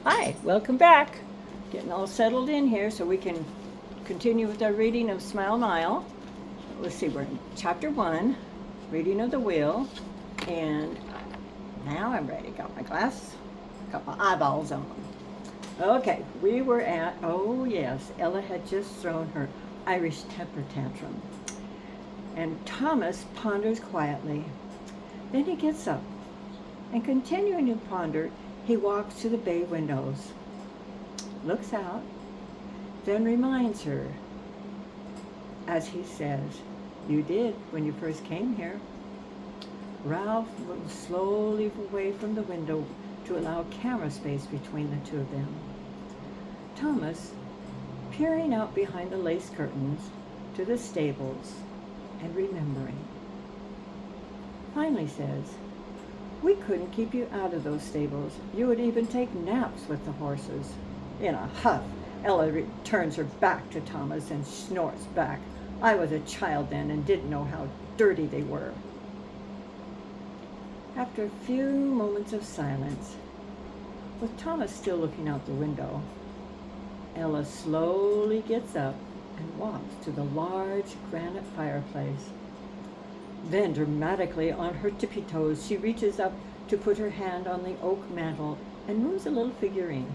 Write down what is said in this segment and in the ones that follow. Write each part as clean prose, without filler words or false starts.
Hi, welcome back. Getting all settled in here so we can continue with our reading of Smile Mile. Let's see, we're in chapter 1, reading of the wheel, and now I'm ready. Got my glasses, got my eyeballs on. Okay, we were at, oh yes, Ella had just thrown her Irish temper tantrum. And Thomas ponders quietly. Then he gets up, and continuing to ponder, he walks to the bay windows, looks out, then reminds her, as he says, "You did when you first came here." Ralph moves slowly away from the window to allow camera space between the two of them. Thomas, peering out behind the lace curtains to the stables and remembering, finally says, "We couldn't keep you out of those stables. You would even take naps with the horses." In a huff, Ella turns her back to Thomas and snorts back. "I was a child then and didn't know how dirty they were." After a few moments of silence, with Thomas still looking out the window, Ella slowly gets up and walks to the large granite fireplace. Then, dramatically on her tippy toes, she reaches up to put her hand on the oak mantel and moves a little figurine.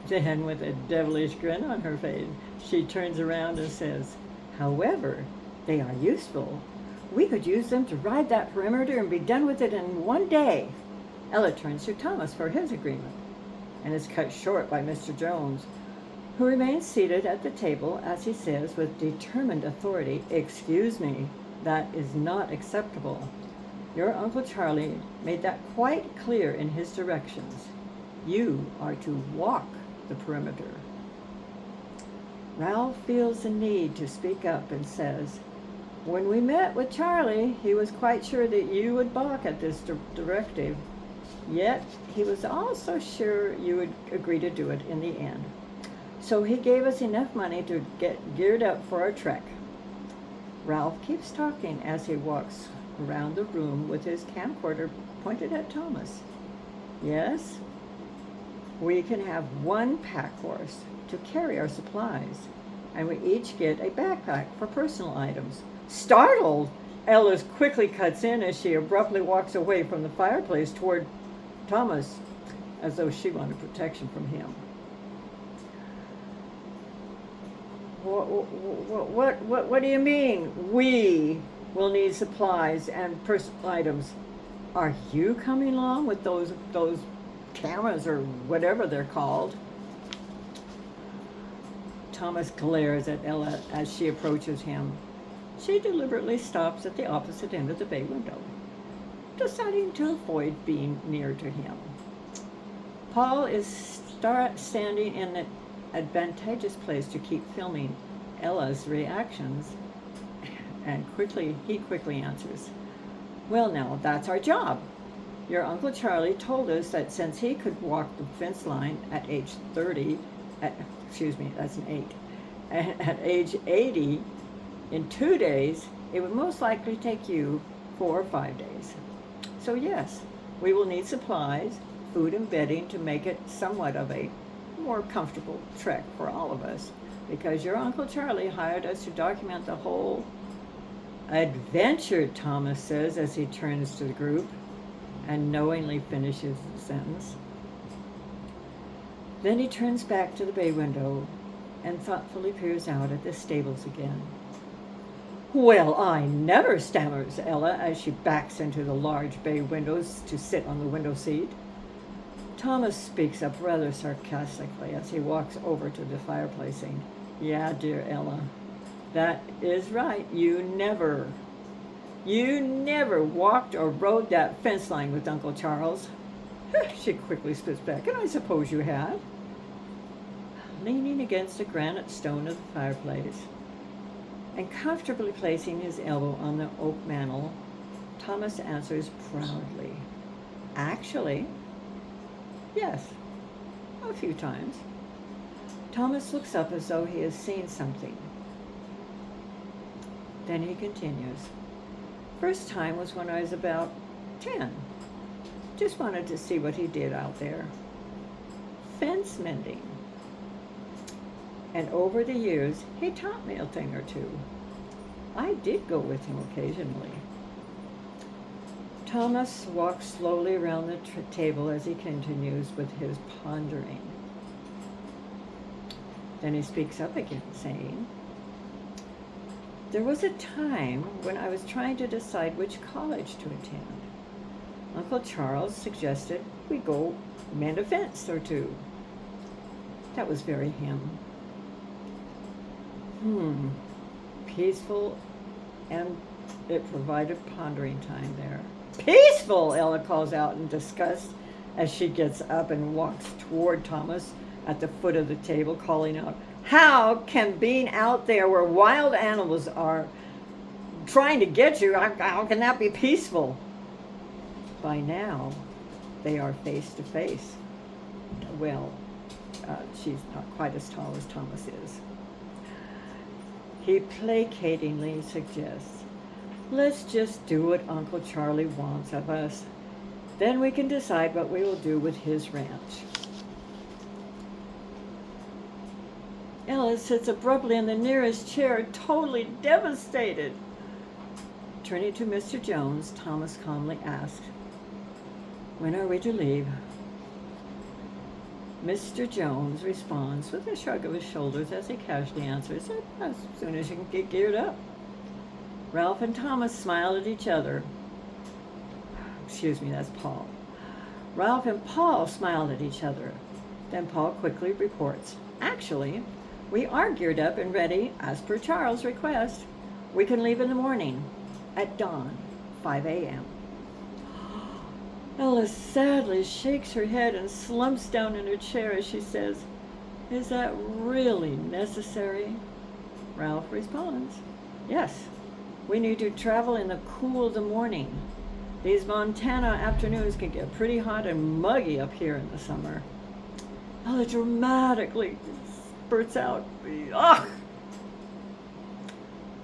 Then, with a devilish grin on her face, she turns around and says, "However, they are useful. We could use them to ride that perimeter and be done with it in one day." Ella turns to Thomas for his agreement, and is cut short by Mr. Jones, who remains seated at the table as he says with determined authority, "Excuse me. That is not acceptable. Your Uncle Charlie made that quite clear in his directions. You are to walk the perimeter." Ralph feels the need to speak up and says, "When we met with Charlie, he was quite sure that you would balk at this directive. Yet he was also sure you would agree to do it in the end. So he gave us enough money to get geared up for our trek." Ralph keeps talking as he walks around the room with his camcorder pointed at Thomas. "Yes, we can have one pack horse to carry our supplies, and we each get a backpack for personal items." Startled, Ella quickly cuts in as she abruptly walks away from the fireplace toward Thomas, as though she wanted protection from him. What do you mean, we will need supplies and personal items? Are you coming along with those cameras or whatever they're called? Thomas glares at Ella as she approaches him. She deliberately stops at the opposite end of the bay window, deciding to avoid being near to him. Paul is standing in an advantageous place to keep filming Ella's reactions, and he quickly answers, "Well, now, that's our job. Your Uncle Charlie told us that since he could walk the fence line at age 30, that's an 8, at age 80 in 2 days, it would most likely take you 4 or 5 days. So yes, we will need supplies, food and bedding to make it somewhat of a more comfortable trek for all of us, because your Uncle Charlie hired us to document the whole adventure," Thomas says as he turns to the group and knowingly finishes the sentence. Then he turns back to the bay window and thoughtfully peers out at the stables again. "Well, I never," stammers Ella as she backs into the large bay windows to sit on the window seat. Thomas speaks up rather sarcastically as he walks over to the fireplace, saying, "Yeah, dear Ella, that is right. You never walked or rode that fence line with Uncle Charles." She quickly spits back, "And I suppose you have." Leaning against the granite stone of the fireplace and comfortably placing his elbow on the oak mantel, Thomas answers proudly, "Actually, yes, a few times." Thomas looks up as though he has seen something. Then he continues, "First time was when I was about 10. Just wanted to see what he did out there." fence mending. And over the years, he taught me a thing or two. I did go with him occasionally. Thomas walks slowly around the table as he continues with his pondering. Then he speaks up again, saying, "There was a time when I was trying to decide which college to attend. Uncle Charles suggested we go mend a fence or two. That was very him. Peaceful, and it provided pondering time there." "Peaceful!" Ella calls out in disgust as she gets up and walks toward Thomas at the foot of the table, calling out, "How can being out there where wild animals are trying to get you, how can that be peaceful?" By now, they are face to face. Well, she's not quite as tall as Thomas is. He placatingly suggests, "Let's just do what Uncle Charlie wants of us. Then we can decide what we will do with his ranch." Ella sits abruptly in the nearest chair, totally devastated. Turning to Mr. Jones, Thomas calmly asks, "When are we to leave?" Mr. Jones responds with a shrug of his shoulders as he casually answers, "As soon as you can get geared up." Ralph and Thomas smiled at each other. Excuse me, that's Paul. Ralph and Paul smiled at each other. Then Paul quickly reports, "Actually, we are geared up and ready as per Charles' request. We can leave in the morning at dawn, 5 a.m. Ella sadly shakes her head and slumps down in her chair as she says, "Is that really necessary?" Ralph responds, "Yes, we need to travel in the cool of the morning. These Montana afternoons can get pretty hot and muggy up here in the summer." Ella dramatically spurts out, "Ugh!"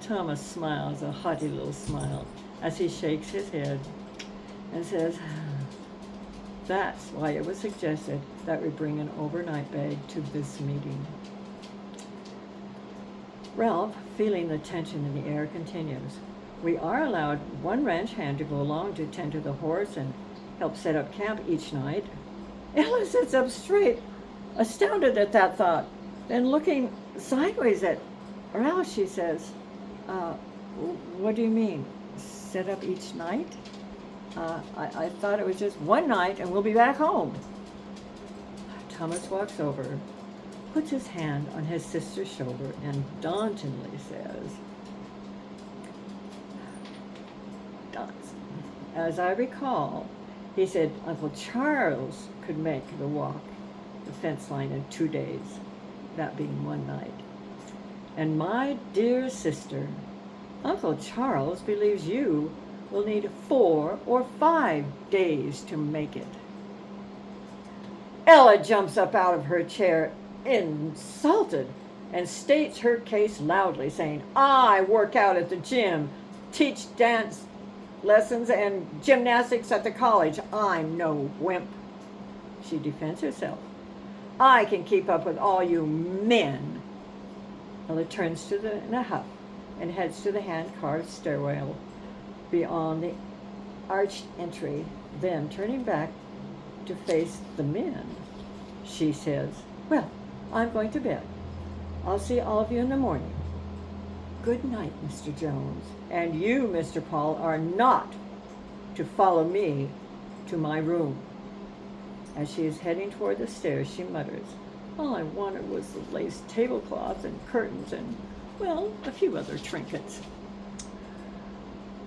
Thomas smiles, a haughty little smile, as he shakes his head and says, "That's why it was suggested that we bring an overnight bag to this meeting." Ralph, feeling the tension in the air, continues, "We are allowed one ranch hand to go along to tend to the horse and help set up camp each night." Ella sits up straight, astounded at that thought. Then looking sideways at Ralph, she says, "What do you mean, set up each night? I thought it was just one night and we'll be back home." Thomas walks over, puts his hand on his sister's shoulder, and dauntingly says, "As I recall, he said Uncle Charles could make the walk, the fence line, in 2 days, that being one night. And my dear sister, Uncle Charles believes you will need 4 or 5 days to make it." Ella jumps up out of her chair, insulted, and states her case loudly, saying, "I work out at the gym, teach dance lessons and gymnastics at the college. I'm no wimp." She defends herself. "I can keep up with all you men." Ella turns in a huff and heads to the hand-carved stairwell beyond the arched entry. Then, turning back to face the men, she says, "Well, I'm going to bed. I'll see all of you in the morning. Good night, Mr. Jones. And you, Mr. Paul, are not to follow me to my room." As she is heading toward the stairs, she mutters, "All I wanted was the lace tablecloth and curtains and, well, a few other trinkets."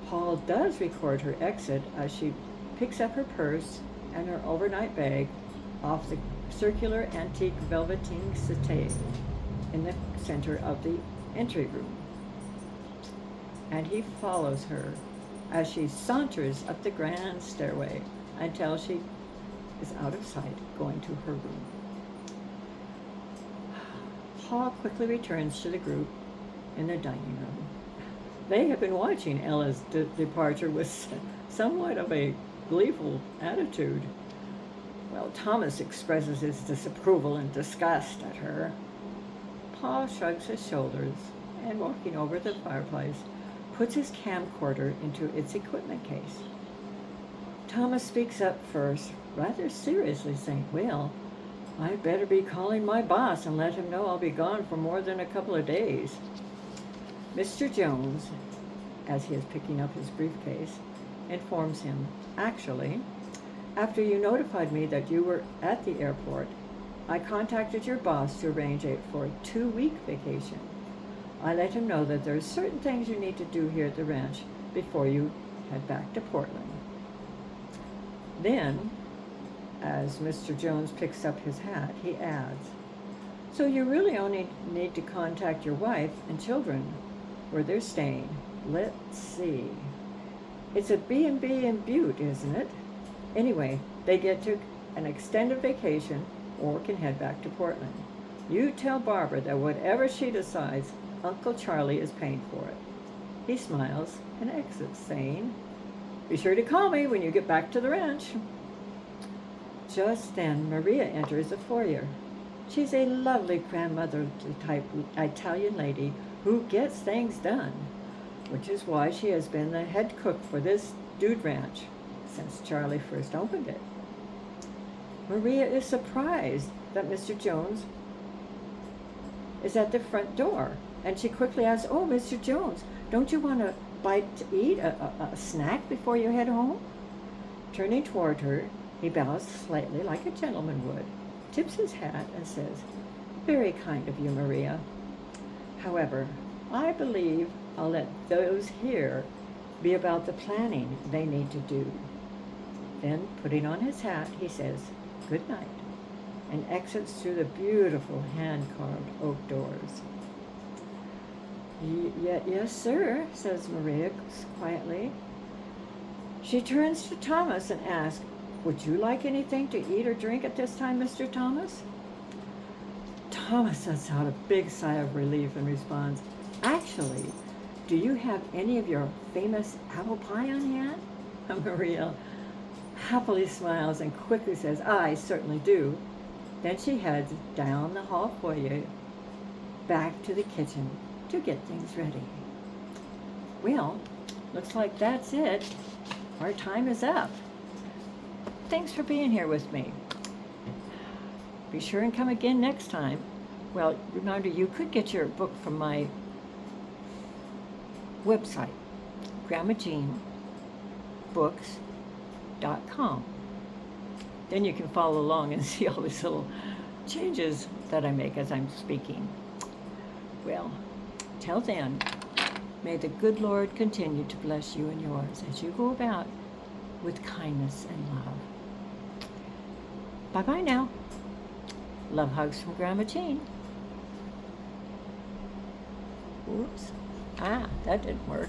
Paul does record her exit as she picks up her purse and her overnight bag off the circular antique velveteen settee in the center of the entry room. And he follows her as she saunters up the grand stairway until she is out of sight, going to her room. Paul quickly returns to the group in the dining room. They have been watching Ella's departure with somewhat of a gleeful attitude. Well, Thomas expresses his disapproval and disgust at her. Pa shrugs his shoulders and, walking over to the fireplace, puts his camcorder into its equipment case. Thomas speaks up first, rather seriously, saying, "Well, I'd better be calling my boss and let him know I'll be gone for more than a couple of days." Mr. Jones, as he is picking up his briefcase, informs him, "Actually, after you notified me that you were at the airport, I contacted your boss to arrange for a 2-week vacation. I let him know that there are certain things you need to do here at the ranch before you head back to Portland." Then, as Mr. Jones picks up his hat, he adds, "So you really only need to contact your wife and children where they're staying. Let's see. It's a B&B in Butte, isn't it? Anyway, they get to an extended vacation or can head back to Portland. You tell Barbara that whatever she decides, Uncle Charlie is paying for it." He smiles and exits, saying, "Be sure to call me when you get back to the ranch." Just then, Maria enters the foyer. She's a lovely grandmotherly type Italian lady who gets things done, which is why she has been the head cook for this dude ranch since Charlie first opened it. Maria is surprised that Mr. Jones is at the front door, and she quickly asks, "Oh, Mr. Jones, don't you want a bite to eat, a snack before you head home?" Turning toward her, he bows slightly like a gentleman would, tips his hat, and says, "Very kind of you, Maria. However, I believe I'll let those here be about the planning they need to do." Then, putting on his hat, he says, "Good night," and exits through the beautiful hand-carved oak doors. Yes, sir," says Maria quietly. She turns to Thomas and asks, "Would you like anything to eat or drink at this time, Mr. Thomas?" Thomas lets out a big sigh of relief and responds, "Actually, do you have any of your famous apple pie on hand?" Maria happily smiles and quickly says, "I certainly do." Then she heads down the hall foyer back to the kitchen to get things ready. Well, looks like that's it. Our time is up. Thanks for being here with me. Be sure and come again next time. Well, reminder, you could get your book from my website, grandmajeanbooks.com. Then you can follow along and see all these little changes that I make as I'm speaking. Well, till then, may the good Lord continue to bless you and yours as you go about with kindness and love. Bye-bye now. Love hugs from Grandma Jean. Oops. That didn't work.